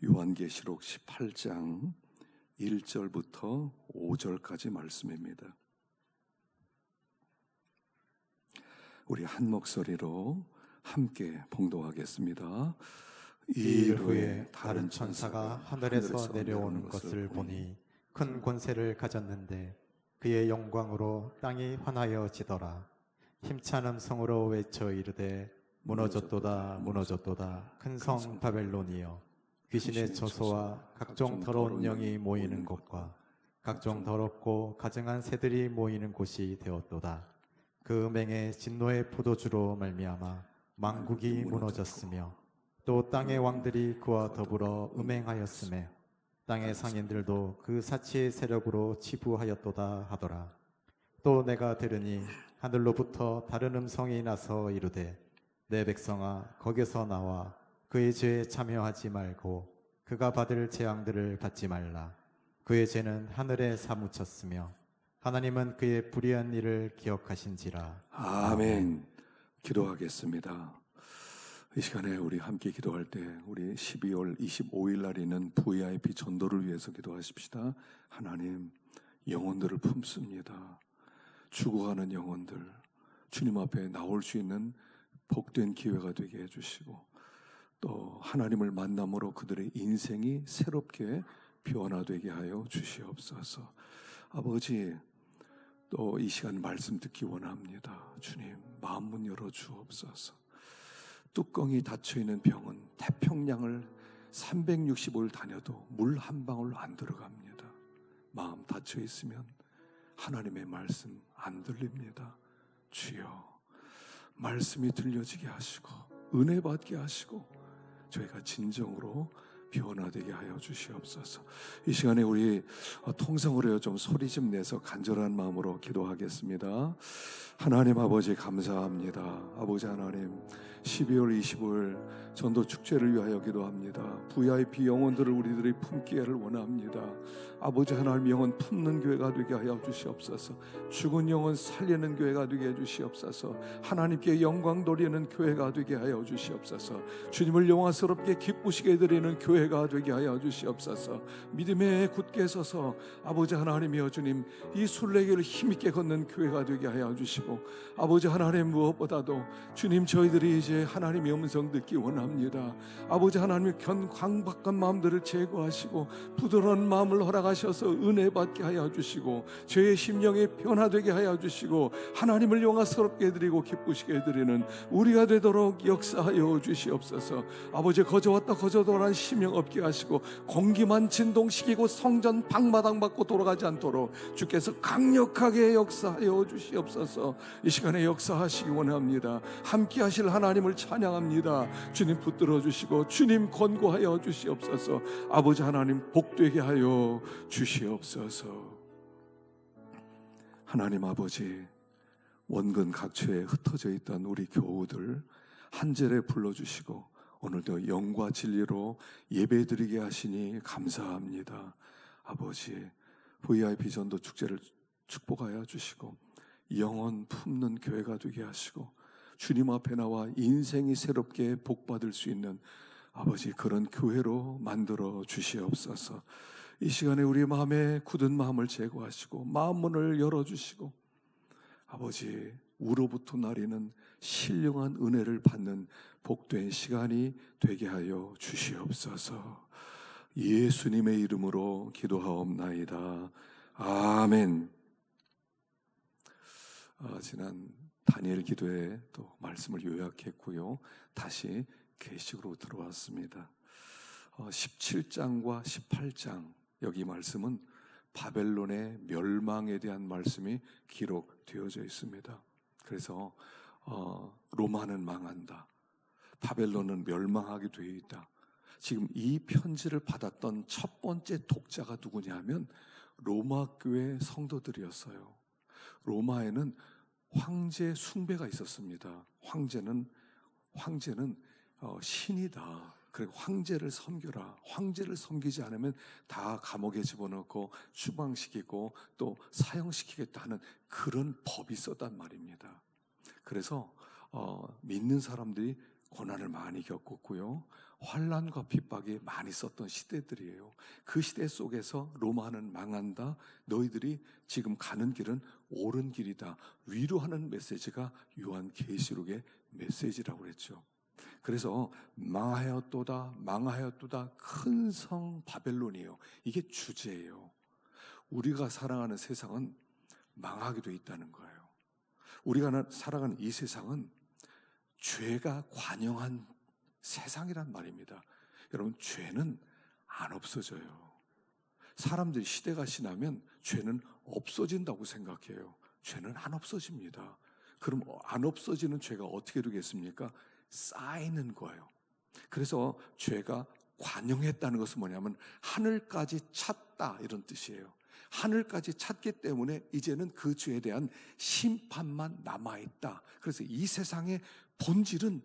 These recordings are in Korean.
요한계시록 18장 1절부터 5절까지 말씀입니다. 우리 한 목소리로 함께 봉독하겠습니다. 이일 후에 다른 천사가 하늘에서 내려오는 것을 보니 큰 권세를 가졌는데 그의 영광으로 땅이 환하여지더라. 힘찬 음성으로 외쳐 이르되 무너졌도다 무너졌도다 큰 성 바벨론이여, 귀신의 처소와 각종 더러운 영이 모이는 곳과 각종 더럽고 가증한 새들이 모이는 곳이 되었도다. 그 음행의 진노의 포도주로 말미암아 만국이 무너졌으며 또 땅의 왕들이 그와 더불어 음행하였으며 땅의 상인들도 그 사치의 세력으로 치부하였도다 하더라. 또 내가 들으니 하늘로부터 다른 음성이 나서 이르되 내 백성아 거기서 나와 그의 죄에 참여하지 말고 그가 받을 재앙들을 받지 말라. 그의 죄는 하늘에 사무쳤으며 하나님은 그의 불의한 일을 기억하신지라. 아멘. 기도하겠습니다. 이 시간에 우리 함께 기도할 때 우리 12월 25일 날 있는 VIP 전도를 위해서 기도하십시다. 하나님, 영혼들을 품습니다. 죽어가는 영혼들, 주님 앞에 나올 수 있는 복된 기회가 되게 해주시고, 또 하나님을 만남으로 그들의 인생이 새롭게 변화되게 하여 주시옵소서. 아버지, 또 이 시간 말씀 듣기 원합니다. 주님, 마음 문 열어 주옵소서. 뚜껑이 닫혀있는 병은 태평양을 365일 다녀도 물 한 방울 안 들어갑니다. 마음 닫혀있으면 하나님의 말씀 안 들립니다. 주여, 말씀이 들려지게 하시고 은혜 받게 하시고 저희가 진정으로 변화되게 하여 주시옵소서. 이 시간에 우리 통성으로 좀 소리 좀 내서 간절한 마음으로 기도하겠습니다. 하나님 아버지 감사합니다. 아버지 하나님, 12월 25일 전도 축제를 위하여 기도합니다. VIP 영혼들을 우리들이 품기를 원합니다. 아버지 하나님, 영혼 품는 교회가 되게 하여 주시옵소서. 죽은 영혼 살리는 교회가 되게 해 주시옵소서. 하나님께 영광 돌리는 교회가 되게 하여 주시옵소서. 주님을 영화스럽게 기쁘시게 드리는 교회가 되게 하여 주시옵소서. 믿음에 굳게 서서 아버지 하나님이여 주님, 이 순례길을 힘있게 걷는 교회가 되게 하여 주시고, 아버지 하나님, 무엇보다도 주님, 저희들이 이제 하나님의 음성 듣기 원합니다. 아버지 하나님, 강박한 마음들을 제거하시고 부드러운 마음을 허락하셔서 은혜 받게 하여 주시고 저의 심령이 변화되게 하여 주시고 하나님을 영화스럽게 드리고 기쁘시게 드리는 우리가 되도록 역사하여 주시옵소서. 아버지, 거저왔다 거저돌아간 심령 없게 하시고 공기만 진동시키고 성전 방마당 받고 돌아가지 않도록 주께서 강력하게 역사하여 주시옵소서. 이 시간에 역사하시기 원합니다. 함께 하실 하나님을 찬양합니다. 주님 붙들어 주시고 주님 권고하여 주시옵소서. 아버지 하나님, 복되게 하여 주시옵소서. 하나님 아버지, 원근 각처에 흩어져 있던 우리 교우들 한 절에 불러주시고 오늘도 영과 진리로 예배드리게 하시니 감사합니다. 아버지, VIP 전도 축제를 축복하여 주시고 영혼 품는 교회가 되게 하시고 주님 앞에 나와 인생이 새롭게 복받을 수 있는 아버지, 그런 교회로 만들어 주시옵소서. 이 시간에 우리 마음에 굳은 마음을 제거하시고 마음 문을 열어주시고 아버지, 우로부터 나리는 신령한 은혜를 받는 복된 시간이 되게 하여 주시옵소서. 예수님의 이름으로 기도하옵나이다. 아멘. 지난 다니엘 기도에 또 말씀을 요약했고요. 다시 계시록으로 들어왔습니다. 17장과 18장, 여기 말씀은 바벨론의 멸망에 대한 말씀이 기록되어져 있습니다. 그래서 로마는 망한다, 바벨론은 멸망하게 되어 있다. 지금 이 편지를 받았던 첫 번째 독자가 누구냐면 로마 교회 성도들이었어요. 로마에는 황제 숭배가 있었습니다. 황제는 신이다. 그리고 황제를 섬겨라. 황제를 섬기지 않으면 다 감옥에 집어넣고 추방시키고 또 사형시키겠다는 그런 법이 있었단 말입니다. 그래서 믿는 사람들이 고난을 많이 겪었고요. 환난과 핍박이 많이 썼던 시대들이에요. 그 시대 속에서 로마는 망한다. 너희들이 지금 가는 길은 옳은 길이다. 위로하는 메시지가 요한계시록의 메시지라고 그랬죠. 그래서 망하였도다, 망하였도다, 큰 성 바벨론이에요. 이게 주제예요. 우리가 살아가는 세상은 망하게 돼 있다는 거예요. 우리가 살아가는 이 세상은 죄가 관영한 세상이란 말입니다. 여러분, 죄는 안 없어져요. 사람들이 시대가 지나면 죄는 없어진다고 생각해요. 죄는 안 없어집니다. 그럼 안 없어지는 죄가 어떻게 되겠습니까? 쌓이는 거예요. 그래서 죄가 관영했다는 것은 뭐냐면 하늘까지 찼다 이런 뜻이에요. 하늘까지 찼기 때문에 이제는 그 죄에 대한 심판만 남아있다. 그래서 이 세상의 본질은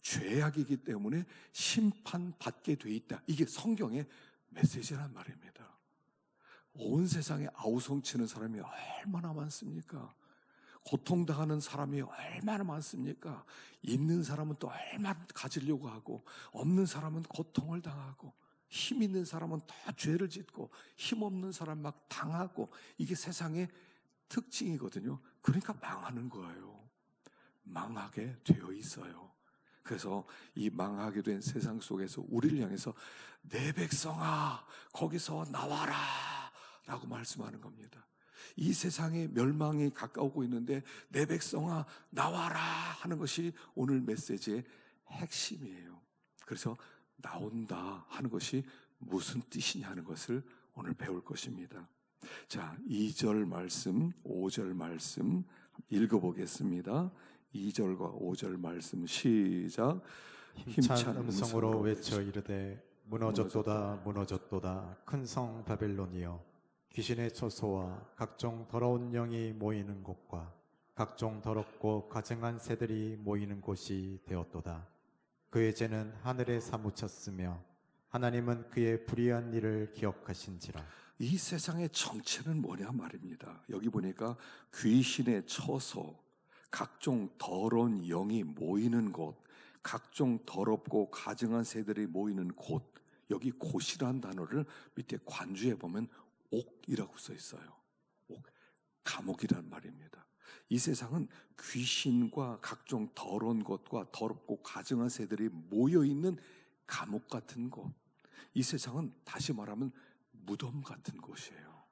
죄악이기 때문에 심판받게 돼 있다. 이게 성경의 메시지란 말입니다. 온 세상에 아우성치는 사람이 얼마나 많습니까? 고통당하는 사람이 얼마나 많습니까? 있는 사람은 또 얼마나 가지려고 하고, 없는 사람은 고통을 당하고, 힘 있는 사람은 더 죄를 짓고, 힘 없는 사람 막 당하고, 이게 세상의 특징이거든요. 그러니까 망하는 거예요. 망하게 되어 있어요. 그래서 이 망하게 된 세상 속에서 우리를 향해서 내 백성아 거기서 나와라 라고 말씀하는 겁니다. 이 세상의 멸망이 가까우고 있는데 내 백성아 나와라 하는 것이 오늘 메시지의 핵심이에요. 그래서 나온다 하는 것이 무슨 뜻이냐 하는 것을 오늘 배울 것입니다. 자, 2절 말씀, 5절 말씀 읽어보겠습니다. 2절과 5절 말씀 시작. 힘찬 음성으로 외쳐 이르되 무너졌도다 무너졌도다 큰 성 바벨론이여 귀신의 처소와 각종 더러운 영이 모이는 곳과 각종 더럽고 가증한 새들이 모이는 곳이 되었도다. 그의 죄는 하늘에 사무쳤으며 하나님은 그의 불의한 일을 기억하신지라. 이 세상의 정체는 뭐냐 말입니다. 여기 보니까 귀신의 처소, 각종 더러운 영이 모이는 곳, 각종 더럽고 가증한 새들이 모이는 곳, 여기 곳이라는 단어를 밑에 관주에 보면 옥이라고 써 있어요. 옥, 감옥이란 말입니다. 이 세상은 귀신과 각종 더러운 것과 더럽고 가증한 새들이 모여있는 감옥 같은 곳. 이 세상은 다시 말하면 무덤 같은 곳이에요.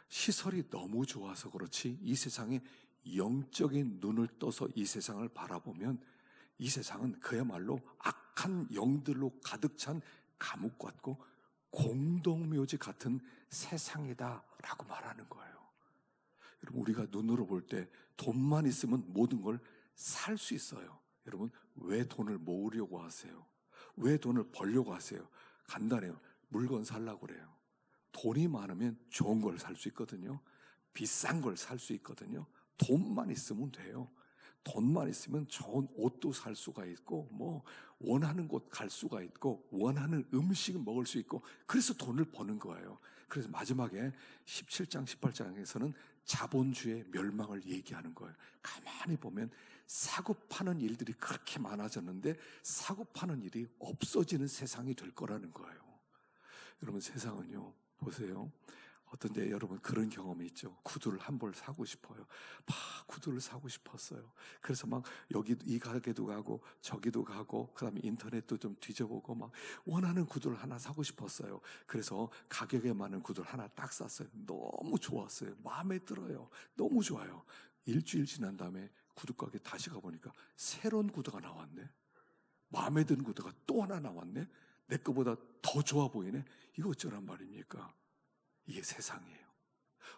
시설이 너무 좋아서 그렇지 이 세상에 영적인 눈을 떠서 이 세상을 바라보면 이 세상은 그야말로 악한 영들로 가득 찬 감옥 같고 공동묘지 같은 세상이다라고 말하는 거예요. 여러분, 우리가 눈으로 볼 때 돈만 있으면 모든 걸 살 수 있어요. 여러분, 왜 돈을 모으려고 하세요? 왜 돈을 벌려고 하세요? 간단해요. 물건 살라고 그래요. 돈이 많으면 좋은 걸 살 수 있거든요. 비싼 걸 살 수 있거든요. 돈만 있으면 돼요. 돈만 있으면 좋은 옷도 살 수가 있고 뭐 원하는 곳 갈 수가 있고 원하는 음식을 먹을 수 있고 그래서 돈을 버는 거예요. 그래서 마지막에 17장 18장에서는 자본주의 멸망을 얘기하는 거예요. 가만히 보면 사고 파는 일들이 그렇게 많아졌는데 사고 파는 일이 없어지는 세상이 될 거라는 거예요. 여러분, 세상은요, 보세요. 어떤 때 여러분 그런 경험이 있죠. 구두를 한 벌 사고 싶어요. 막 구두를 사고 싶었어요. 그래서 막 여기 이 가게도 가고 저기도 가고 그다음에 인터넷도 좀 뒤져보고 막 원하는 구두를 하나 사고 싶었어요. 그래서 가격에 맞는 구두를 하나 딱 샀어요. 너무 좋았어요. 마음에 들어요. 너무 좋아요. 일주일 지난 다음에 구두가게 다시 가보니까 새로운 구두가 나왔네. 마음에 드는 구두가 또 하나 나왔네. 내 거보다 더 좋아 보이네. 이거 어쩌란 말입니까? 이게 세상이에요.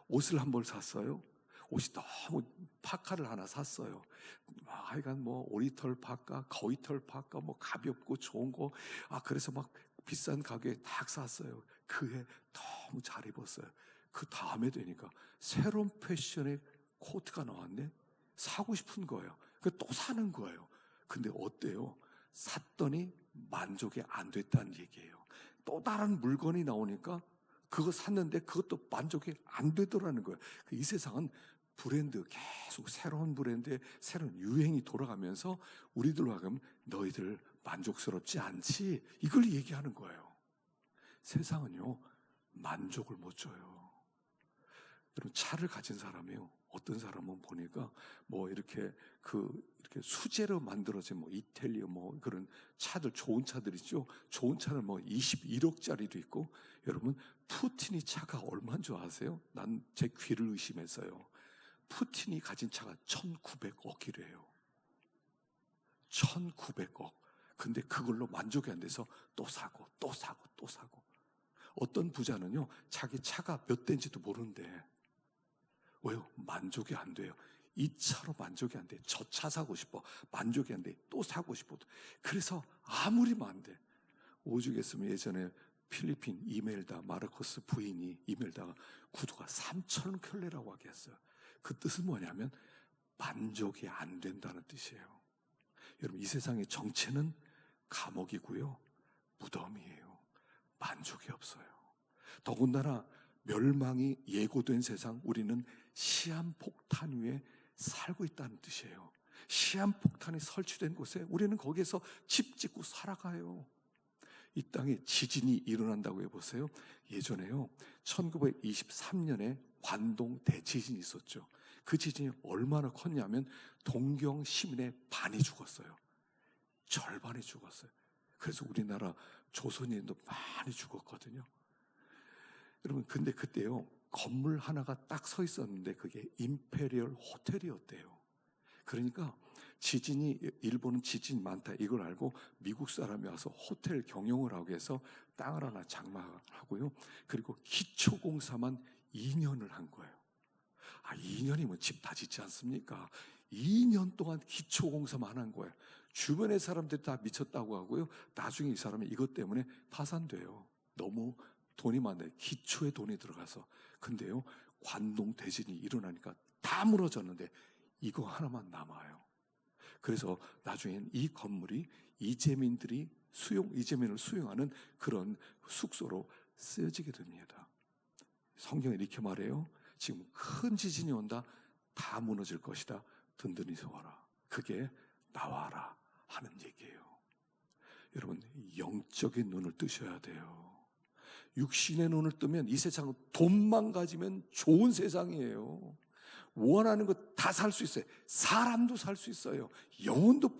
옷을 한 벌 샀어요. 옷이 너무 파카를 하나 샀어요. 하여간 뭐 오리털 파카, 거위털 파카, 뭐 가볍고 좋은 거. 그래서 막 비싼 가격에 딱 샀어요. 그해 너무 잘 입었어요. 그 다음에 되니까 새로운 패션의 코트가 나왔네. 사고 싶은 거예요. 또 사는 거예요. 근데 어때요? 샀더니 만족이 안 됐다는 얘기예요. 또 다른 물건이 나오니까 그거 샀는데 그것도 만족이 안 되더라는 거예요. 이 세상은 브랜드, 계속 새로운 브랜드의 새로운 유행이 돌아가면서 우리들로 하여금 너희들 만족스럽지 않지? 이걸 얘기하는 거예요. 세상은요, 만족을 못 줘요. 여러분, 차를 가진 사람이요, 어떤 사람은 보니까 뭐 이렇게 수제로 만들어진 뭐 이탈리아 뭐 그런 차들, 좋은 차들 있죠. 좋은 차는 뭐 21억짜리도 있고. 여러분, 푸틴이 차가 얼마인 줄 아세요? 난 제 귀를 의심했어요. 푸틴이 가진 차가 1900억이래요. 1900억. 근데 그걸로 만족이 안 돼서 또 사고 또 사고 또 사고. 어떤 부자는요, 자기 차가 몇 대인지도 모르는데 왜요? 만족이 안 돼요. 이 차로 만족이 안 돼. 저 차 사고 싶어. 만족이 안 돼. 또 사고 싶어. 그래서 아무리면 안 돼. 오죽했으면 예전에 필리핀 이멜다 마르코스 부인이 이멜다가 구두가 3,000 켤레라고 하게 했어요. 그 뜻은 뭐냐면 만족이 안 된다는 뜻이에요. 여러분, 이 세상의 정체는 감옥이고요, 무덤이에요. 만족이 없어요. 더군다나 멸망이 예고된 세상, 우리는 시한폭탄 위에 살고 있다는 뜻이에요. 시한폭탄이 설치된 곳에 우리는 거기에서 집 짓고 살아가요. 이 땅에 지진이 일어난다고 해보세요. 예전에요, 1923년에 관동 대지진이 있었죠. 그 지진이 얼마나 컸냐면 동경 시민의 반이 죽었어요. 절반이 죽었어요. 그래서 우리나라 조선인도 많이 죽었거든요. 여러분, 근데 그때요, 건물 하나가 딱 서 있었는데 그게 임페리얼 호텔이었대요. 그러니까 지진이, 일본은 지진이 많다 이걸 알고 미국 사람이 와서 호텔 경영을 하고 해서 땅을 하나 장만하고요, 그리고 기초공사만 2년을 한 거예요. 2년이면 집 다 짓지 않습니까? 2년 동안 기초공사만 한 거예요. 주변의 사람들이 다 미쳤다고 하고요, 나중에 이 사람이 이것 때문에 파산돼요. 너무 돈이 많아요. 기초에 돈이 들어가서. 근데요, 관동 대진이 일어나니까 다 무너졌는데 이거 하나만 남아요. 그래서 나중엔 이 건물이 이재민을 수용하는 그런 숙소로 쓰여지게 됩니다. 성경에 이렇게 말해요. 지금 큰 지진이 온다. 다 무너질 것이다. 든든히 서워라. 그게 나와라 하는 얘기예요. 여러분, 영적인 눈을 뜨셔야 돼요. 육신의 눈을 뜨면 이 세상은 돈만 가지면 좋은 세상이에요. 원하는 것 다 살 수 있어요. 사람도 살 수 있어요. 영혼도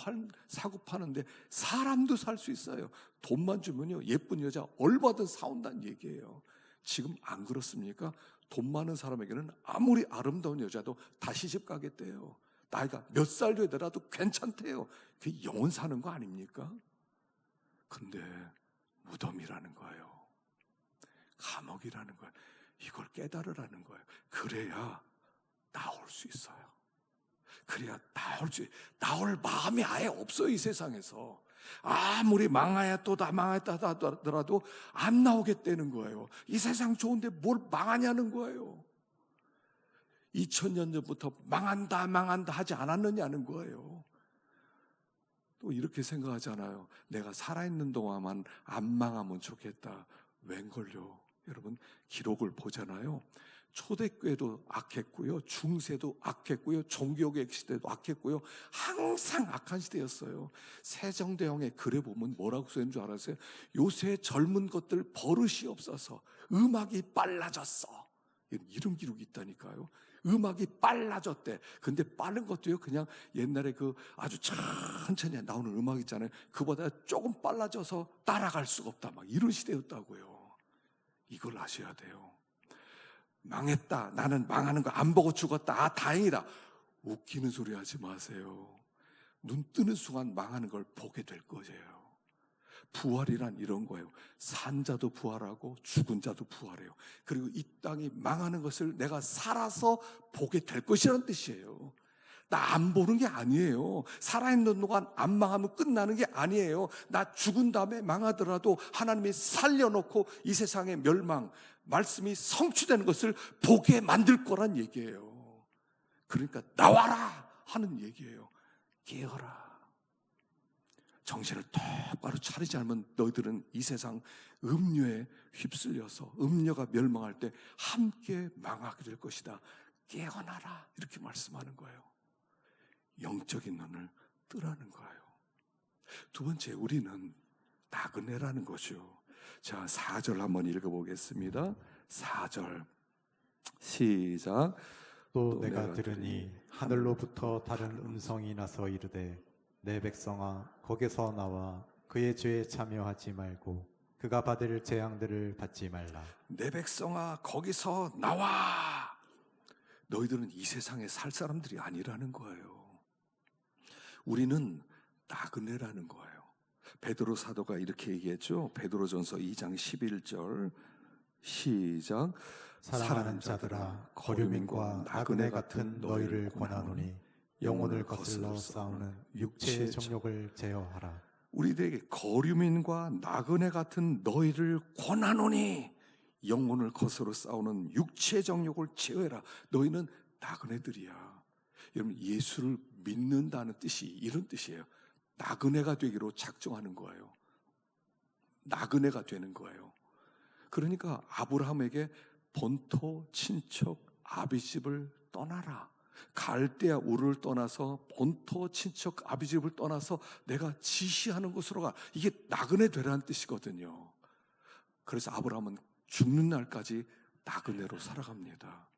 사고 파는데 사람도 살 수 있어요. 돈만 주면요, 예쁜 여자 얼마든 사온다는 얘기예요. 지금 안 그렇습니까? 돈 많은 사람에게는 아무리 아름다운 여자도 다 시집 가겠대요. 나이가 몇 살 되더라도 괜찮대요. 그게 영혼 사는 거 아닙니까? 근데 무덤이라는 거예요. 감옥이라는 거예요. 이걸 깨달으라는 거예요. 그래야 나올 수 있어요. 그래야 나올 마음이 아예 없어요. 이 세상에서 아무리 망하야 또 다 망했다 하더라도 안 나오겠다는 거예요. 이 세상 좋은데 뭘 망하냐는 거예요. 2000년 전부터 망한다 하지 않았느냐는 거예요. 또 이렇게 생각하잖아요. 내가 살아있는 동안만 안 망하면 좋겠다. 웬걸요? 여러분, 기록을 보잖아요. 초대교회도 악했고요, 중세도 악했고요, 종교개혁 시대도 악했고요. 항상 악한 시대였어요. 세종대왕의 글에 보면 뭐라고 써있는 줄 알았어요? 요새 젊은 것들 버릇이 없어서 음악이 빨라졌어. 이런 기록이 있다니까요. 음악이 빨라졌대. 근데 빠른 것도요, 그냥 옛날에 그 아주 천천히 나오는 음악 있잖아요. 그보다 조금 빨라져서 따라갈 수가 없다. 막 이런 시대였다고요. 이걸 아셔야 돼요. 망했다. 나는 망하는 거 안 보고 죽었다. 다행이다. 웃기는 소리 하지 마세요. 눈 뜨는 순간 망하는 걸 보게 될 거예요. 부활이란 이런 거예요. 산 자도 부활하고 죽은 자도 부활해요. 그리고 이 땅이 망하는 것을 내가 살아서 보게 될 것이라는 뜻이에요. 나 안 보는 게 아니에요. 살아있는 동안 안 망하면 끝나는 게 아니에요. 나 죽은 다음에 망하더라도 하나님이 살려놓고 이 세상의 멸망, 말씀이 성취되는 것을 보게 만들 거란 얘기예요. 그러니까 나와라 하는 얘기예요. 깨어라. 정신을 똑바로 차리지 않으면 너희들은 이 세상 음료에 휩쓸려서 음료가 멸망할 때 함께 망하게 될 것이다. 깨어나라 이렇게 말씀하는 거예요. 영적인 눈을 뜨라는 거예요. 두 번째, 우리는 나그네라는 거죠. 자, 4절 한번 읽어보겠습니다. 4절 시작. 또 내가 들으니 하늘로부터 다른 음성이 나서 이르되 내 백성아 거기서 나와 그의 죄에 참여하지 말고 그가 받을 재앙들을 받지 말라. 내 백성아 거기서 나와. 너희들은 이 세상에 살 사람들이 아니라는 거예요. 우리는 나그네라는 거예요. 베드로 사도가 이렇게 얘기했죠. 베드로전서 2장 11절 시작. 사랑하는 자들아 거류민과 나그네 같은 너희를 권하노니 영혼을 거슬러 싸우는 육체의 정욕을 제어하라. 우리들에게 거류민과 나그네 같은 너희를 권하노니 영혼을 거스러 싸우는 육체의 정욕을 제어해라. 너희는 나그네들이야. 여러분, 예수를 믿는다는 뜻이 이런 뜻이에요. 나그네가 되기로 작정하는 거예요. 나그네가 되는 거예요. 그러니까 아브라함에게 본토, 친척, 아비집을 떠나라. 갈대아 우르를 떠나서 본토, 친척, 아비집을 떠나서 내가 지시하는 곳으로 가. 이게 나그네 되라는 뜻이거든요. 그래서 아브라함은 죽는 날까지 나그네로 살아갑니다.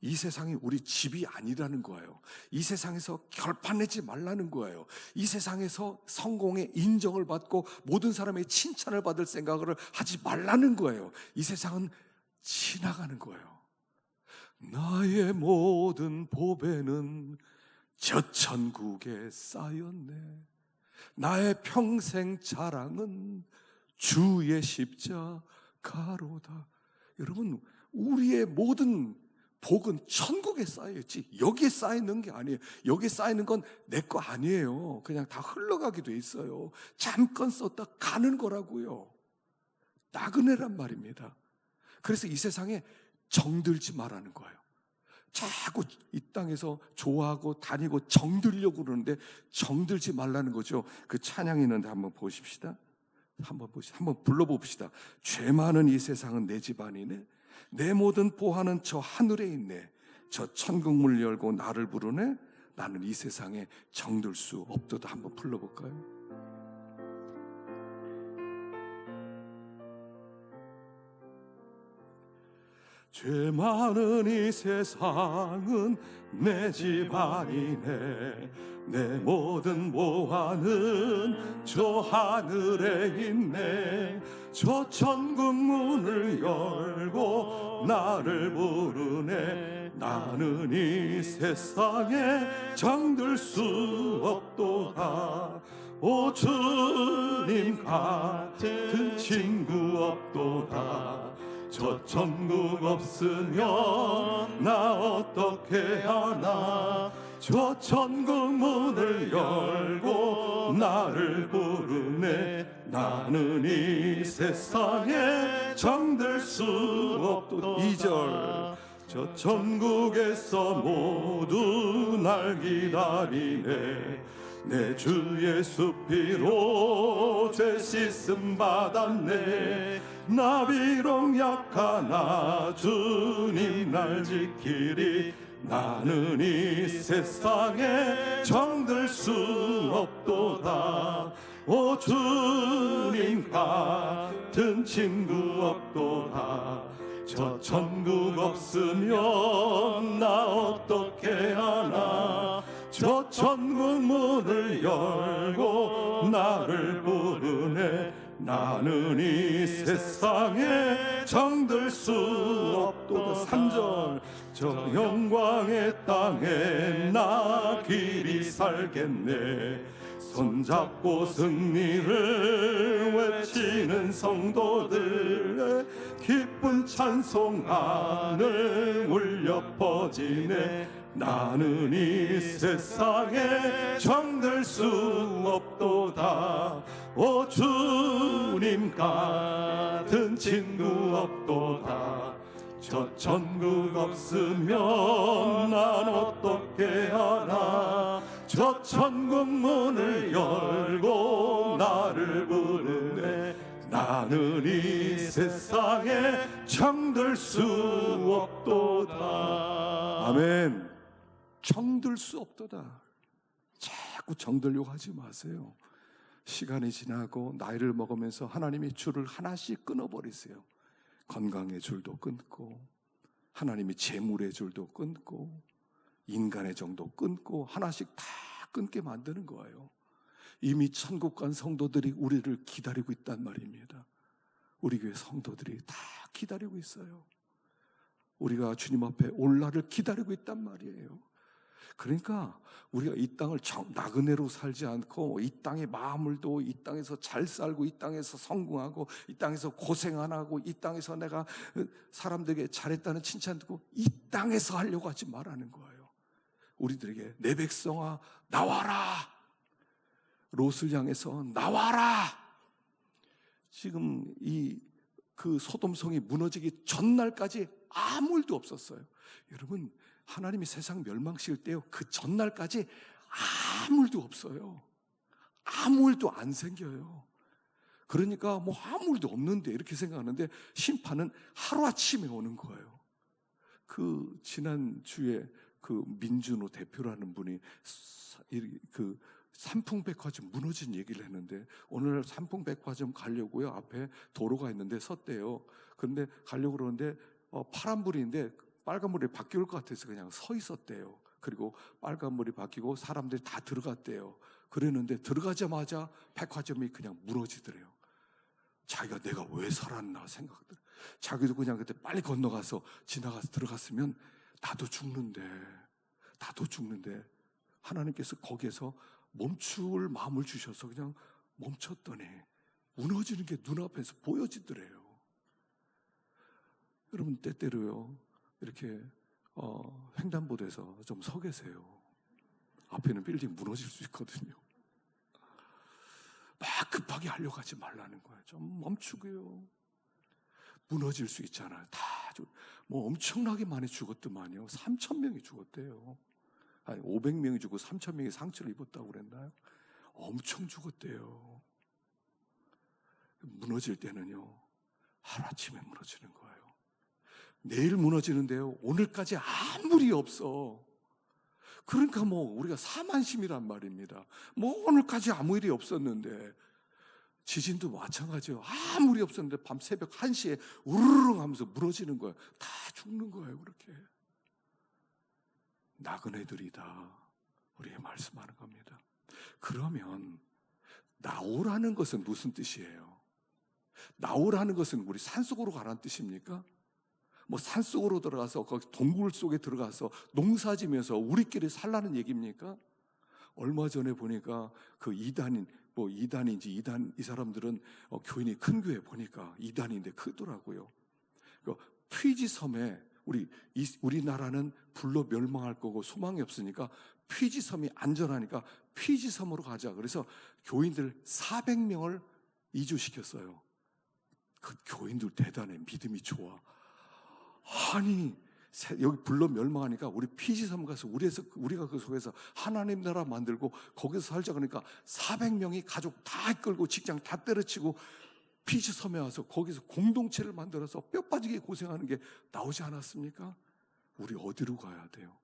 이 세상이 우리 집이 아니라는 거예요. 이 세상에서 결판내지 말라는 거예요. 이 세상에서 성공의 인정을 받고 모든 사람의 칭찬을 받을 생각을 하지 말라는 거예요. 이 세상은 지나가는 거예요. 나의 모든 보배는 저 천국에 쌓였네. 나의 평생 자랑은 주의 십자가로다. 여러분, 우리의 모든 복은 천국에 쌓여있지 여기에 쌓이는 게 아니에요. 여기에 쌓이는 건 내 거 아니에요. 그냥 다 흘러가게 돼 있어요. 잠깐 썼다 가는 거라고요. 나그네란 말입니다. 그래서 이 세상에 정들지 말라는 거예요. 자꾸 이 땅에서 좋아하고 다니고 정들려고 그러는데 정들지 말라는 거죠. 그 찬양이 있는데 한번 보십시다. 한번 불러봅시다. 죄 많은 이 세상은 내 집 아니네. 내 모든 보화는 저 하늘에 있네. 저 천국문을 열고 나를 부르네. 나는 이 세상에 정들 수 없도다. 한번 불러볼까요? 죄 많은 이 세상은 내 집 아니네. 내 모든 보화는 저 하늘에 있네. 저 천국 문을 열고 나를 부르네. 나는 이 세상에 정들 수 없도다. 오 주님 같은 친구 없도다. 저 천국 없으면 나 어떻게 하나. 저 천국 문을 열고 나를 부르네. 나는 이 세상에 정들 수 없도다. 2절 저 천국에서 모두 날 기다리네. 내 주 예수 피로 죄 씻음 받았네. 나 비록 약하나 주님 날 지키리. 나는 이 세상에 정들 수 없도다. 오 주님 같은 친구 없도다. 저 천국 없으면 나 어떻게 하나. 저 천국 문을 열고 나를 부르네. 나는 이 세상에 정들 수 없도다. 3절 저 영광의 땅에 나 길이 살겠네. 손잡고 승리를 외치는 성도들 기쁜 찬송 하늘 울려 퍼지네. 나는 이 세상에 정들 수 없도다. 오 주님 같은 친구 없도다. 저 천국 없으면 난 어떻게 하나. 저 천국 문을 열고 나를 부르네. 나는 이 세상에 정들 수 없도다. 아멘. 정들 수 없도다. 자꾸 정들려고 하지 마세요. 시간이 지나고 나이를 먹으면서 하나님이 줄을 하나씩 끊어버리세요. 건강의 줄도 끊고, 하나님이 재물의 줄도 끊고, 인간의 정도 끊고, 하나씩 다 끊게 만드는 거예요. 이미 천국 간 성도들이 우리를 기다리고 있단 말입니다. 우리 교회 성도들이 다 기다리고 있어요. 우리가 주님 앞에 올 날을 기다리고 있단 말이에요. 그러니까 우리가 이 땅을 나그네로 살지 않고 이 땅에 마음을 두고 이 땅에서 잘 살고 이 땅에서 성공하고 이 땅에서 고생 안 하고 이 땅에서 내가 사람들에게 잘했다는 칭찬 듣고 이 땅에서 하려고 하지 말라는 거예요. 우리들에게 내 백성아 나와라, 롯을 향해서 나와라. 지금 그 소돔성이 무너지기 전날까지 아무 일도 없었어요. 여러분, 하나님이 세상 멸망시킬 때요, 그 전날까지 아무 일도 없어요. 아무 일도 안 생겨요. 그러니까 뭐 아무 일도 없는데 이렇게 생각하는데 심판은 하루아침에 오는 거예요. 그 지난주에 그 민준호 대표라는 분이 그 삼풍백화점 무너진 얘기를 했는데, 오늘 삼풍백화점 가려고요, 앞에 도로가 있는데 섰대요. 그런데 가려고 그러는데 파란불인데 빨간불이 바뀔 것 같아서 그냥 서 있었대요. 그리고 빨간불이 바뀌고 사람들이 다 들어갔대요. 그랬는데 들어가자마자 백화점이 그냥 무너지더래요. 자기가 내가 왜 살았나 생각들. 자기도 그냥 그때 빨리 건너가서 지나가서 들어갔으면 나도 죽는데 하나님께서 거기에서 멈출 마음을 주셔서 그냥 멈췄더니 무너지는 게 눈앞에서 보여지더래요. 여러분, 때때로요 이렇게 횡단보도에서 좀 서 계세요. 앞에는 빌딩 무너질 수 있거든요. 막 급하게 하려고 하지 말라는 거예요. 좀 멈추고요. 무너질 수 있잖아요. 뭐 엄청나게 많이 죽었더만요. 3,000명이 죽었대요. 아니 500명이 죽고 3,000명이 상처를 입었다고 그랬나요? 엄청 죽었대요. 무너질 때는요, 하루아침에 무너지는 거예요. 내일 무너지는데요, 오늘까지 아무 일이 없어. 그러니까 뭐 우리가 사만심이란 말입니다. 뭐 오늘까지 아무 일이 없었는데, 지진도 마찬가지예요. 아무 일이 없었는데 밤 새벽 1시에 우르르 하면서 무너지는 거예요. 다 죽는 거예요. 그렇게 나그네들이다, 우리에게 말씀하는 겁니다. 그러면 나오라는 것은 무슨 뜻이에요? 나오라는 것은 우리 산속으로 가라는 뜻입니까? 뭐 산속으로 들어가서 거기 동굴 속에 들어가서 농사지면서 우리끼리 살라는 얘기입니까? 얼마 전에 보니까 그 이단인지 이 사람들은 교인이 큰 교회 보니까 이단인데 크더라고요. 그 피지 섬에 우리나라는 불로 멸망할 거고 소망이 없으니까 피지 섬이 안전하니까 피지 섬으로 가자. 그래서 교인들 400명을 이주시켰어요. 그 교인들 대단해. 믿음이 좋아. 아니, 여기 불로 멸망하니까 우리 피지섬 가서 우리가 그 속에서 하나님 나라 만들고 거기서 살자. 그러니까 400명이 가족 다 이끌고 직장 다 때려치고 피지섬에 와서 거기서 공동체를 만들어서 뼈 빠지게 고생하는 게 나오지 않았습니까? 우리 어디로 가야 돼요?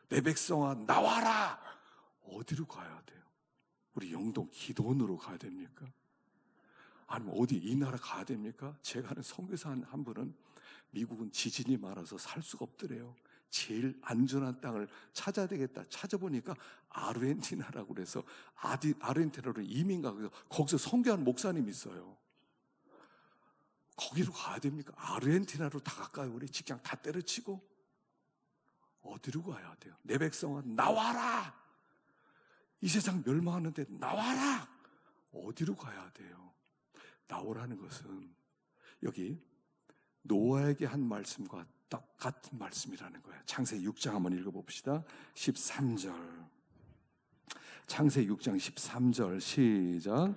내 백성아 나와라! 어디로 가야 돼요? 우리 영동 기도원으로 가야 됩니까? 아니면 어디 이 나라 가야 됩니까? 제가 아는 선교사 한 분은 미국은 지진이 많아서 살 수가 없더래요. 제일 안전한 땅을 찾아야 되겠다. 찾아보니까 아르헨티나라고 그래서 아르헨티나로 이민 가서 거기서 선교하는 목사님이 있어요. 거기로 가야 됩니까? 아르헨티나로 다 갈까요? 우리 직장 다 때려치고 어디로 가야 돼요? 내 백성아 나와라! 이 세상 멸망하는데 나와라! 어디로 가야 돼요? 나오라는 것은 여기 노아에게 한 말씀과 똑같은 말씀이라는 거예요. 창세기 6장 한번 읽어봅시다. 13절. 창세기 6장 13절 시작.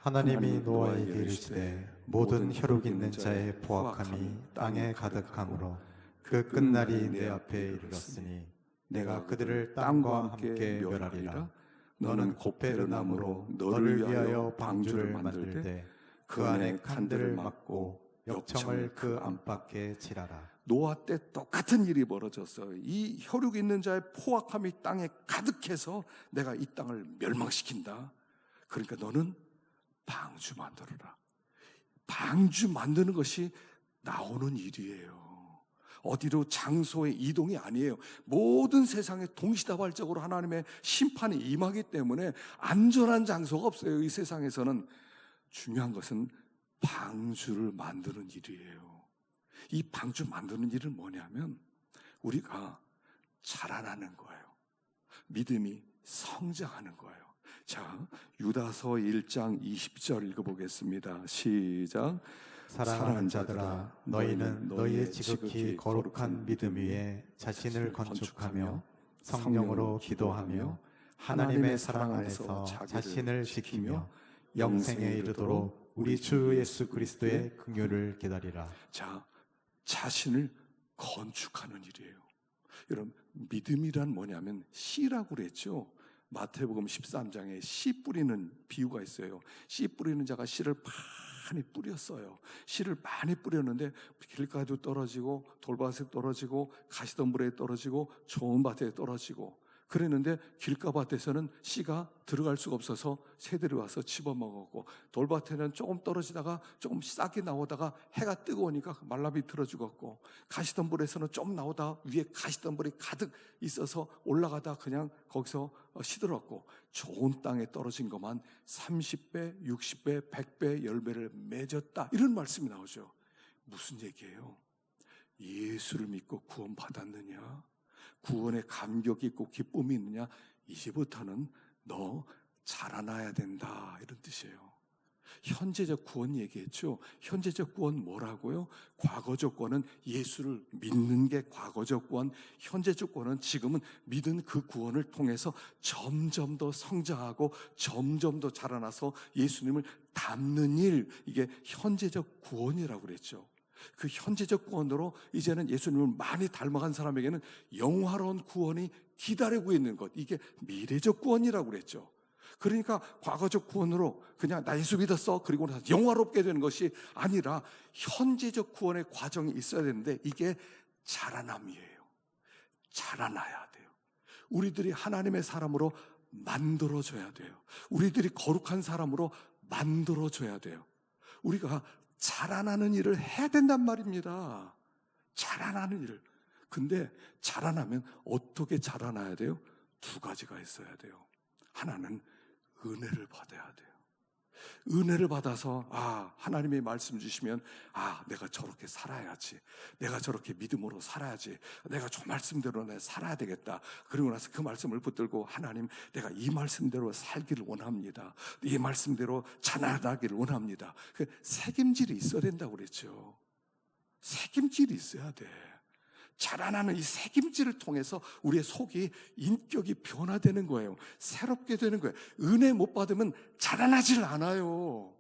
하나님이 노아에게 이르시되 모든 혈육 있는 자의 포악함이 땅에 가득함으로 그 끝날이 내 앞에 이르렀으니 내가 그들을 땅과 함께 멸하리라. 너는 고페르나무로 너를 위하여 방주를 만들 때 그 안에 칸들을 막고 역청을 그 안팎에 칠하라. 노아 때 똑같은 일이 벌어졌어요. 이 혈육 있는 자의 포악함이 땅에 가득해서 내가 이 땅을 멸망시킨다. 그러니까 너는 방주 만들어라. 방주 만드는 것이 나오는 일이에요. 어디로 장소의 이동이 아니에요. 모든 세상에 동시다발적으로 하나님의 심판이 임하기 때문에 안전한 장소가 없어요. 이 세상에서는. 중요한 것은 방주를 만드는 일이에요. 이 방주 만드는 일은 뭐냐면 우리가 자라나는 거예요. 믿음이 성장하는 거예요. 자, 유다서 1장 20절 읽어보겠습니다. 시작. 사랑하는 자들아, 너희는 너희의 지극히 거룩한 믿음 위에 자신을 건축하며 성령으로 기도하며 하나님의 사랑 안에서 자신을 지키며 영생에 이르도록 우리 주 예수 그리스도의 긍휼을 기다리라. 자, 자신을 건축하는 일이에요. 여러분, 믿음이란 뭐냐면 씨라고 그랬죠. 마태복음 13장에 씨 뿌리는 비유가 있어요. 씨 뿌리는 자가 씨를 많이 뿌렸어요. 씨를 많이 뿌렸는데 길가에도 떨어지고 돌밭에 떨어지고 가시덤불에 떨어지고 좋은 밭에 떨어지고 그랬는데 길가밭에서는 씨가 들어갈 수가 없어서 새들이 와서 집어먹었고 돌밭에는 조금 떨어지다가 조금 싹이 나오다가 해가 뜨거우니까 말라비 들어 죽었고 가시덤불에서는 좀 나오다 위에 가시덤불이 가득 있어서 올라가다 그냥 거기서 시들었고 좋은 땅에 떨어진 것만 30배, 60배, 100배, 10배를 맺었다. 이런 말씀이 나오죠. 무슨 얘기예요? 예수를 믿고 구원받았느냐? 구원에 감격이 있고 기쁨이 있느냐? 이제부터는 너 자라나야 된다. 이런 뜻이에요. 현재적 구원 얘기했죠. 현재적 구원 뭐라고요? 과거적 구원은 예수를 믿는 게 과거적 구원, 현재적 구원은 지금은 믿은 그 구원을 통해서 점점 더 성장하고 점점 더 자라나서 예수님을 닮는 일, 이게 현재적 구원이라고 그랬죠. 그 현재적 구원으로 이제는 예수님을 많이 닮아간 사람에게는 영화로운 구원이 기다리고 있는 것, 이게 미래적 구원이라고 그랬죠. 그러니까 과거적 구원으로 그냥 나 예수 믿었어 그리고 나서 영화롭게 되는 것이 아니라 현재적 구원의 과정이 있어야 되는데 이게 자라남이에요. 자라나야 돼요. 우리들이 하나님의 사람으로 만들어져야 돼요. 우리들이 거룩한 사람으로 만들어져야 돼요. 우리가 자라나는 일을 해야 된단 말입니다. 자라나는 일을. 근데 자라나면 어떻게 자라나야 돼요? 두 가지가 있어야 돼요. 하나는 은혜를 받아야 돼요. 은혜를 받아서 하나님의 말씀 주시면 내가 저렇게 살아야지, 내가 저렇게 믿음으로 살아야지, 내가 저 말씀대로 내가 살아야 되겠다. 그리고 나서 그 말씀을 붙들고 하나님, 내가 이 말씀대로 살기를 원합니다. 이 말씀대로 자라나기를 원합니다. 그 책임질이 있어야 된다고 그랬죠. 책임질이 있어야 돼. 자라나는 이 책임질을 통해서 우리의 속이, 인격이 변화되는 거예요. 새롭게 되는 거예요. 은혜 못 받으면 자라나질 않아요.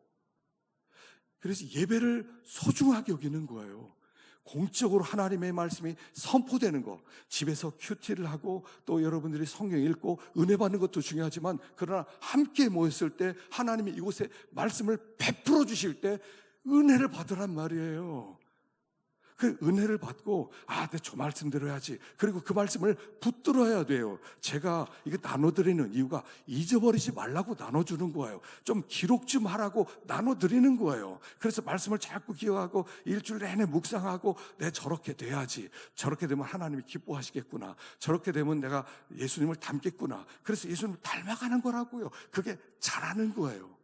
그래서 예배를 소중하게 여기는 거예요. 공적으로 하나님의 말씀이 선포되는 거, 집에서 큐티를 하고 또 여러분들이 성경 읽고 은혜 받는 것도 중요하지만 그러나 함께 모였을 때 하나님이 이곳에 말씀을 베풀어 주실 때 은혜를 받으란 말이에요. 그 은혜를 받고 내 저 말씀대로 해야지. 그리고 그 말씀을 붙들어야 돼요. 제가 이거 나눠드리는 이유가 잊어버리지 말라고 나눠주는 거예요. 좀 기록 좀 하라고 나눠드리는 거예요. 그래서 말씀을 자꾸 기억하고 일주일 내내 묵상하고 내 저렇게 돼야지. 저렇게 되면 하나님이 기뻐하시겠구나. 저렇게 되면 내가 예수님을 닮겠구나. 그래서 예수님을 닮아가는 거라고요. 그게 자라는 거예요.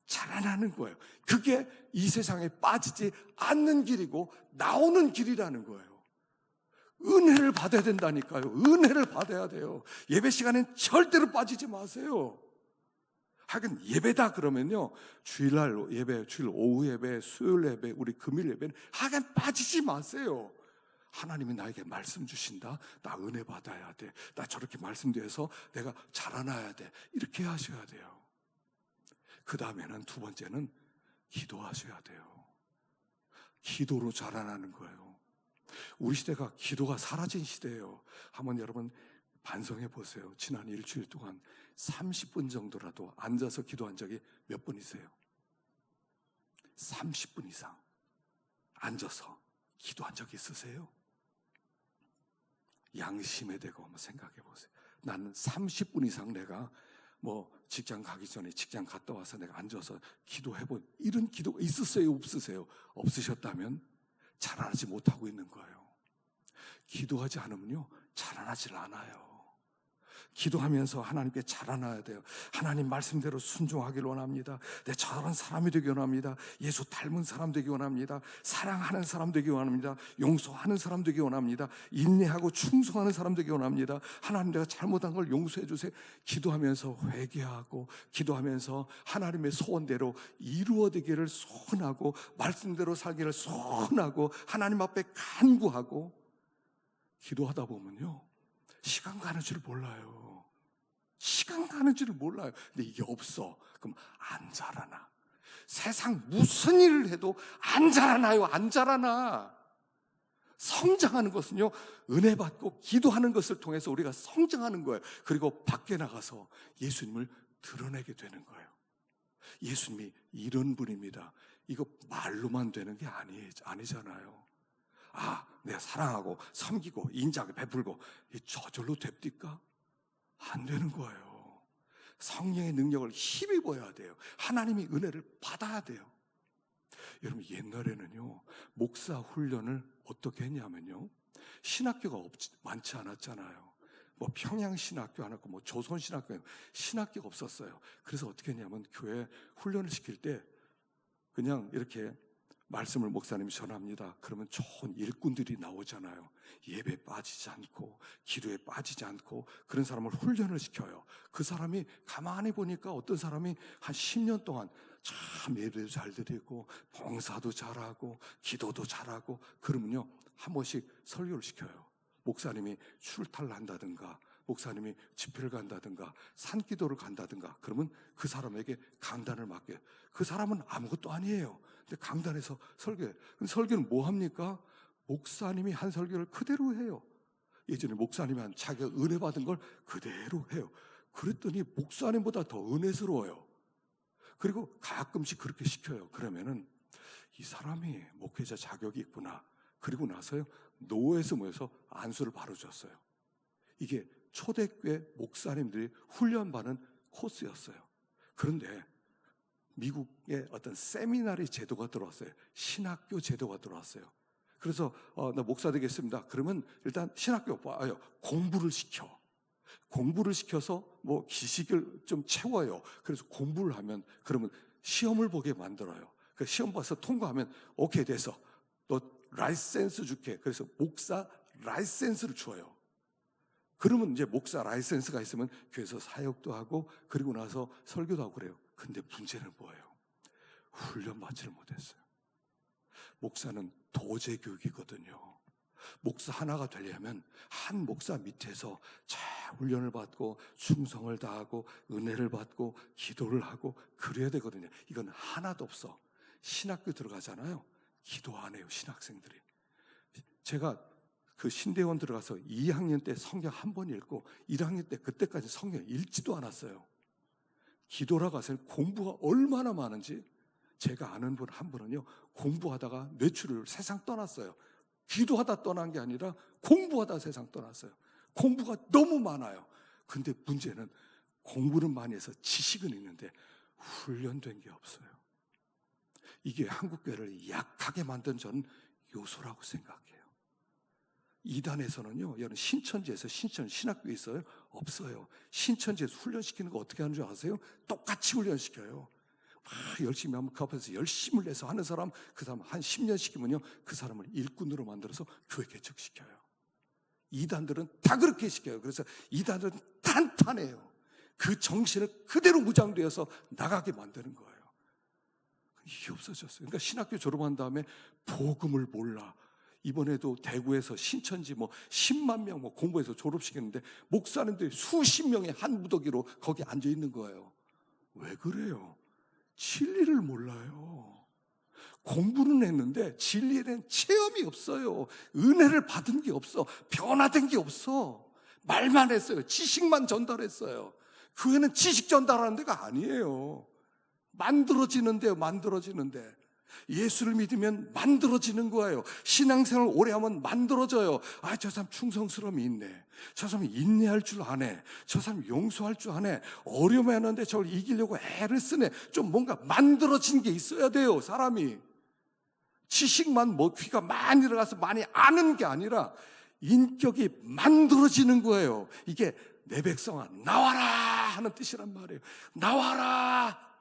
자라나는 거예요. 그게 이 세상에 빠지지 않는 길이고 나오는 길이라는 거예요. 은혜를 받아야 된다니까요. 은혜를 받아야 돼요. 예배 시간엔 절대로 빠지지 마세요. 하긴 예배다 그러면요, 주일날 예배, 주일 오후 예배, 수요일 예배, 우리 금일 예배는 하긴 빠지지 마세요. 하나님이 나에게 말씀 주신다. 나 은혜 받아야 돼. 나 저렇게 말씀드려서 내가 자라나야 돼. 이렇게 하셔야 돼요. 그 다음에는 두 번째는 기도하셔야 돼요. 기도로 자라나는 거예요. 우리 시대가 기도가 사라진 시대예요. 한번 여러분 반성해 보세요. 지난 일주일 동안 30분 정도라도 앉아서 기도한 적이 몇 분이세요? 30분 이상 앉아서 기도한 적 있으세요? 양심에 대고 한번 생각해 보세요. 나는 30분 이상 내가 직장 가기 전에 직장 갔다 와서 내가 앉아서 기도해본 이런 기도가 있으세요? 없으세요? 없으셨다면 자라나지 못하고 있는 거예요. 기도하지 않으면요 자라나질 않아요. 기도하면서 하나님께 자라나야 돼요. 하나님 말씀대로 순종하기를 원합니다. 내 저런 사람이 되기 원합니다. 예수 닮은 사람 되기 원합니다. 사랑하는 사람 되기 원합니다. 용서하는 사람 되기 원합니다. 인내하고 충성하는 사람 되기 원합니다. 하나님 내가 잘못한 걸 용서해 주세요. 기도하면서 회개하고 기도하면서 하나님의 소원대로 이루어지기를 소원하고 말씀대로 살기를 소원하고 하나님 앞에 간구하고 기도하다 보면요 시간 가는 줄 몰라요. 시간 가는 줄 몰라요. 근데 이게 없어. 그럼 안 자라나. 세상 무슨 일을 해도 안 자라나요. 안 자라나. 성장하는 것은요 은혜 받고 기도하는 것을 통해서 우리가 성장하는 거예요. 그리고 밖에 나가서 예수님을 드러내게 되는 거예요. 예수님이 이런 분입니다. 이거 말로만 되는 게 아니잖아요. 내가 사랑하고 섬기고 인자하게 베풀고 저절로 됩니까? 안 되는 거예요. 성령의 능력을 힘입어야 돼요. 하나님의 은혜를 받아야 돼요. 여러분 옛날에는요 목사 훈련을 어떻게 했냐면요 신학교가 많지 않았잖아요. 평양신학교 하나 있고 조선신학교 신학교가 없었어요. 그래서 어떻게 했냐면 교회 훈련을 시킬 때 그냥 이렇게 말씀을 목사님이 전합니다. 그러면 좋은 일꾼들이 나오잖아요. 예배에 빠지지 않고 기도에 빠지지 않고 그런 사람을 훈련을 시켜요. 그 사람이 가만히 보니까 어떤 사람이 한 10년 동안 참 예배도 잘 드리고 봉사도 잘하고 기도도 잘하고 그러면요 한 번씩 설교를 시켜요. 목사님이 출타를 한다든가 목사님이 집회를 간다든가 산기도를 간다든가 그러면 그 사람에게 강단을 맡겨요. 그 사람은 아무것도 아니에요. 근데 강단에서 설교해요. 근데 설교는 뭐 합니까? 목사님이 한 설교를 그대로 해요. 예전에 목사님이 한 자기가 은혜 받은 걸 그대로 해요. 그랬더니 목사님보다 더 은혜스러워요. 그리고 가끔씩 그렇게 시켜요. 그러면은 이 사람이 목회자 자격이 있구나. 그리고 나서요 노회에서 모여서 안수를 바로 줬어요. 이게 초대교회 목사님들이 훈련받는 코스였어요. 그런데 미국의 어떤 세미나리 제도가 들어왔어요. 신학교 제도가 들어왔어요. 그래서 나 목사 되겠습니다. 그러면 일단 신학교 봐요. 공부를 시켜. 공부를 시켜서 기식을 좀 채워요. 그래서 공부를 하면 그러면 시험을 보게 만들어요. 그 시험 봐서 통과하면 오케이 돼서 너 라이센스 줄게. 그래서 목사 라이센스를 줘요. 그러면 이제 목사 라이센스가 있으면 교회에서 사역도 하고 그리고 나서 설교도 하고 그래요. 근데 문제는 뭐예요? 훈련받지를 못했어요. 목사는 도제 교육이거든요. 목사 하나가 되려면 한 목사 밑에서 잘 훈련을 받고 충성을 다하고 은혜를 받고 기도를 하고 그래야 되거든요. 이건 하나도 없어. 신학교 들어가잖아요. 기도 안 해요, 신학생들이. 제가 그 신대원 들어가서 2학년 때 성경 한 번 읽고 1학년 때 그때까지 성경 읽지도 않았어요. 기도라고 하세요. 공부가 얼마나 많은지 제가 아는 분 한 분은요 공부하다가 뇌출을 세상 떠났어요. 기도하다 떠난 게 아니라 공부하다 세상 떠났어요. 공부가 너무 많아요. 근데 문제는 공부는 많이 해서 지식은 있는데 훈련된 게 없어요. 이게 한국교회를 약하게 만든 저는 요소라고 생각해요. 이단에서는요, 여러분 신천지에서 신학교에 있어요? 없어요. 신천지에서 훈련시키는 거 어떻게 하는 줄 아세요? 똑같이 훈련시켜요. 열심히 하면 그 앞에서 열심을 내서 하는 사람, 그 사람 한 10년 시키면요, 그 사람을 일꾼으로 만들어서 교회 개척시켜요. 이단들은 다 그렇게 시켜요. 그래서 이단들은 탄탄해요. 그 정신을 그대로 무장되어서 나가게 만드는 거예요. 이게 없어졌어요. 그러니까 신학교 졸업한 다음에 복음을 몰라. 이번에도 대구에서 신천지 10만 명 공부해서 졸업시켰는데 목사님들이 수십 명의 한 무더기로 거기 앉아 있는 거예요. 왜 그래요? 진리를 몰라요. 공부는 했는데 진리에 대한 체험이 없어요. 은혜를 받은 게 없어. 변화된 게 없어. 말만 했어요. 지식만 전달했어요. 교회는 지식 전달하는 데가 아니에요. 만들어지는데요, 만들어지는데. 예수를 믿으면 만들어지는 거예요. 신앙생활 오래 하면 만들어져요. 아, 저 사람 충성스러움이 있네. 저 사람 인내할 줄 아네. 저 사람 용서할 줄 아네. 어려움이 하는데 저걸 이기려고 애를 쓰네. 좀 뭔가 만들어진 게 있어야 돼요, 사람이. 지식만 뭐 귀가 많이 들어가서 많이 아는 게 아니라 인격이 만들어지는 거예요. 이게 내 백성아 나와라 하는 뜻이란 말이에요. 나와라.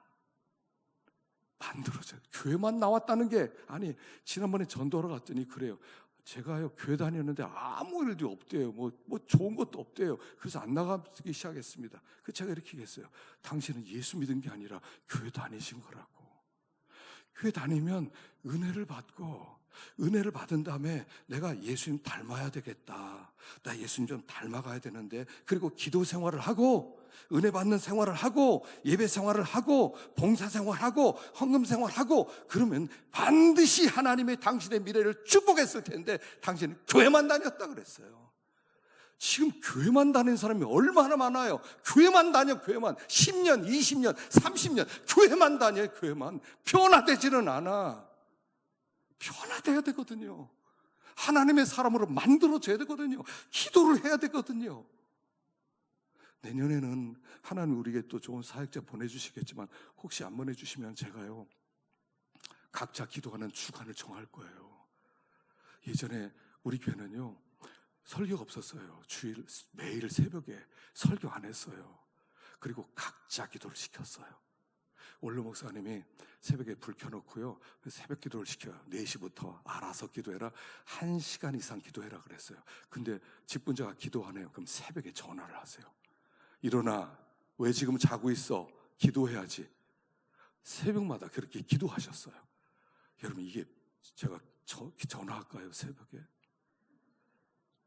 만들어져요. 교회만 나왔다는 게 아니, 지난번에 전도하러 갔더니 그래요. 제가요 교회 다녔는데 아무 일도 없대요. 뭐 좋은 것도 없대요. 그래서 안 나가기 시작했습니다. 그 제가 이렇게 얘기했어요. 당신은 예수 믿은 게 아니라 교회 다니신 거라고. 교회 다니면 은혜를 받고, 은혜를 받은 다음에 내가 예수님 닮아야 되겠다. 나 예수님 좀 닮아가야 되는데, 그리고 기도 생활을 하고 은혜 받는 생활을 하고 예배 생활을 하고 봉사 생활하고 헌금 생활하고 그러면 반드시 하나님의 당신의 미래를 축복했을 텐데 당신은 교회만 다녔다 그랬어요. 지금 교회만 다니는 사람이 얼마나 많아요. 교회만 다녀. 교회만 10년, 20년, 30년 교회만 다녀요. 교회만. 변화되지는 않아. 변화돼야 되거든요. 하나님의 사람으로 만들어져야 되거든요. 기도를 해야 되거든요. 내년에는 하나님 우리에게 또 좋은 사역자 보내주시겠지만 혹시 안 보내주시면 제가요 각자 기도하는 주간을 정할 거예요. 예전에 우리 교회는요 설교가 없었어요. 주일 매일 새벽에 설교 안 했어요. 그리고 각자 기도를 시켰어요. 원로 목사님이 새벽에 불 켜놓고요 새벽 기도를 시켜요. 4시부터 알아서 기도해라. 1시간 이상 기도해라 그랬어요. 근데 직분자가 기도 안 해요. 그럼 새벽에 전화를 하세요. 일어나. 왜 지금 자고 있어? 기도해야지. 새벽마다 그렇게 기도하셨어요. 여러분 이게 제가 전화할까요? 새벽에?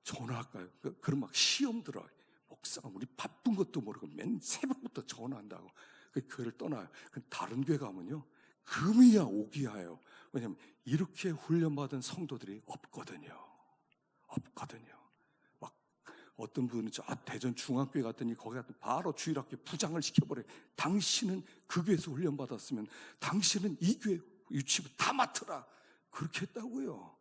전화할까요? 그럼 막 시험 들어요. 목사가 우리 바쁜 것도 모르고 맨 새벽부터 전화한다고. 그 교회를 떠나요. 다른 교회 가면요 금이야 오기야예요. 왜냐하면 이렇게 훈련받은 성도들이 없거든요. 막 어떤 분은 저 대전 중앙교회 갔더니 거기 갔더니 바로 주일학교 부장을 시켜버려요. 당신은 그 교회에서 훈련받았으면 당신은 이 교회 유치부 다 맡으라. 그렇게 했다고요.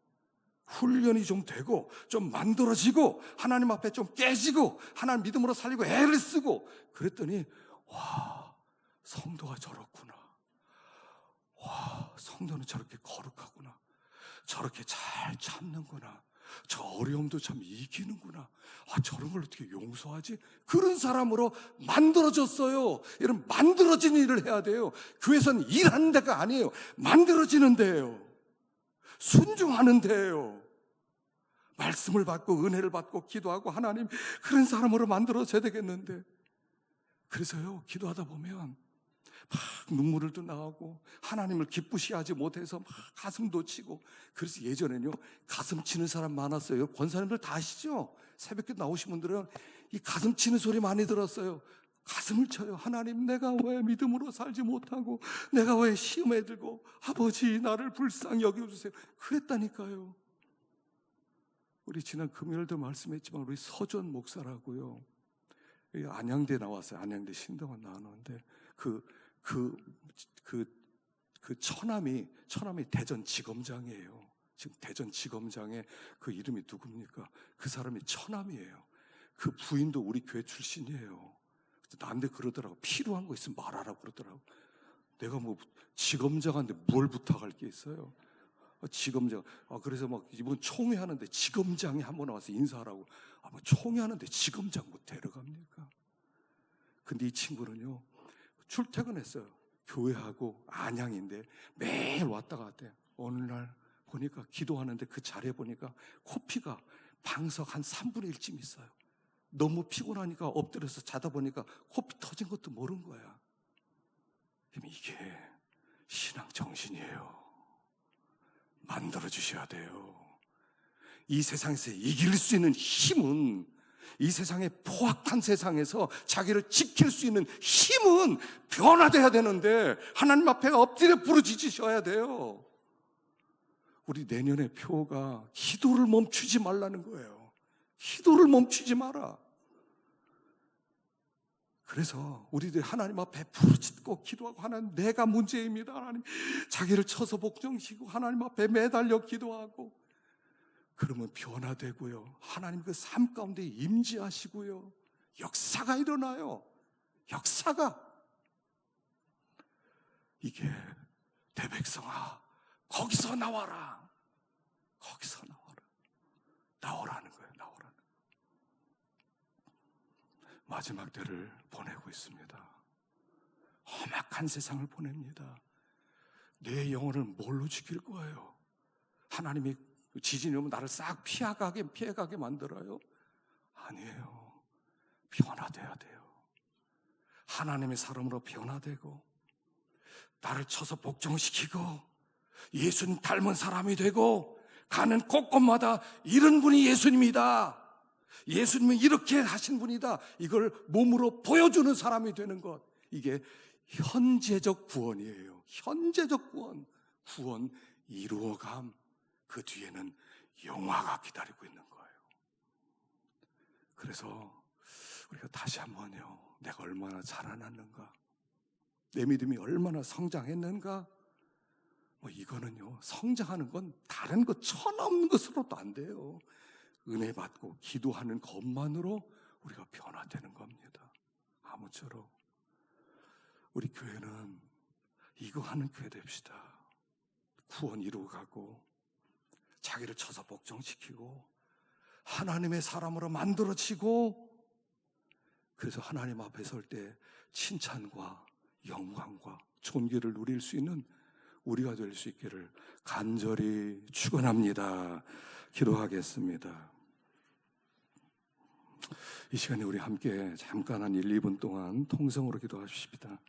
훈련이 좀 되고 좀 만들어지고 하나님 앞에 좀 깨지고 하나님 믿음으로 살리고 애를 쓰고 그랬더니 와, 성도가 저렇구나. 와, 성도는 저렇게 거룩하구나. 저렇게 잘 참는구나. 저 어려움도 참 이기는구나. 아, 저런 걸 어떻게 용서하지? 그런 사람으로 만들어졌어요. 여러분, 만들어진 일을 해야 돼요. 교회에서는 일하는 데가 아니에요. 만들어지는 데예요. 순종하는 데예요. 말씀을 받고 은혜를 받고 기도하고 하나님 그런 사람으로 만들어져야 되겠는데 그래서요 기도하다 보면 막 눈물도 나오고 하나님을 기쁘시 하지 못해서 막 가슴도 치고 그래서 예전에는요 가슴 치는 사람 많았어요. 권사님들 다 아시죠? 새벽에 나오신 분들은 이 가슴 치는 소리 많이 들었어요. 가슴을 쳐요. 하나님 내가 왜 믿음으로 살지 못하고 내가 왜 시험에 들고 아버지 나를 불쌍히 여겨주세요. 그랬다니까요. 우리 지난 금요일도 말씀했지만 우리 서전 목사라고요. 안양대 나왔어요. 안양대 신대원 나왔는데 그 처남이 대전지검장이에요. 지금 대전지검장의 그 이름이 누굽니까? 그 사람이 처남이에요. 그 부인도 우리 교회 출신이에요. 나한테 그러더라고. 필요한 거 있으면 말하라고 그러더라고. 내가 뭐 지검장한테 뭘 부탁할 게 있어요? 지검장. 그래서 막 이번 총회 하는데 지검장이 한번 와서 인사하라고. 뭐 총회 하는데 지검장 뭐 데려갑니까? 근데 이 친구는요 출퇴근했어요. 교회하고 안양인데 매일 왔다 갔대. 어느 날 보니까 기도하는데 그 자리에 보니까 코피가 방석 한 3분의 1쯤 있어요. 너무 피곤하니까 엎드려서 자다 보니까 코피 터진 것도 모른 거야. 이게 신앙 정신이에요. 만들어 주셔야 돼요. 이 세상에서 이길 수 있는 힘은, 이 세상의 포악한 세상에서 자기를 지킬 수 있는 힘은 변화돼야 되는데 하나님 앞에 엎드려 부르짖으셔야 돼요. 우리 내년의 표가 기도를 멈추지 말라는 거예요. 기도를 멈추지 마라. 그래서 우리들이 하나님 앞에 부르짖고 기도하고 하나님 내가 문제입니다. 하나님 자기를 쳐서 복종시키고 하나님 앞에 매달려 기도하고 그러면 변화되고요. 하나님 그 삶 가운데 임재하시고요. 역사가 일어나요. 역사가. 이게 대백성아 거기서 나와라. 거기서 나와라. 나오라는 거예요. 나오라는 거예요. 마지막 때를 보내고 있습니다. 험악한 세상을 보냅니다. 내 영혼을 뭘로 지킬 거예요? 하나님이 지진이 오면 나를 싹 피해가게 만들어요? 아니에요. 변화돼야 돼요. 하나님의 사람으로 변화되고 나를 쳐서 복종시키고 예수님 닮은 사람이 되고 가는 곳곳마다 이런 분이 예수님이다. 예수님은 이렇게 하신 분이다. 이걸 몸으로 보여주는 사람이 되는 것. 이게 현재적 구원이에요. 현재적 구원. 구원 이루어감. 그 뒤에는 영화가 기다리고 있는 거예요. 그래서 우리가 다시 한번요. 내가 얼마나 자라났는가. 내 믿음이 얼마나 성장했는가. 이거는요. 성장하는 건 다른 것 천없는 것으로도 안 돼요. 은혜 받고 기도하는 것만으로 우리가 변화되는 겁니다. 아무쪼록 우리 교회는 이거 하는 교회 됩시다. 구원 이루어가고 자기를 쳐서 복종시키고 하나님의 사람으로 만들어지고 그래서 하나님 앞에 설 때 칭찬과 영광과 존귀를 누릴 수 있는 우리가 될 수 있기를 간절히 축원합니다. 기도하겠습니다. 이 시간에 우리 함께 잠깐 한 1, 2분 동안 통성으로 기도하십시다.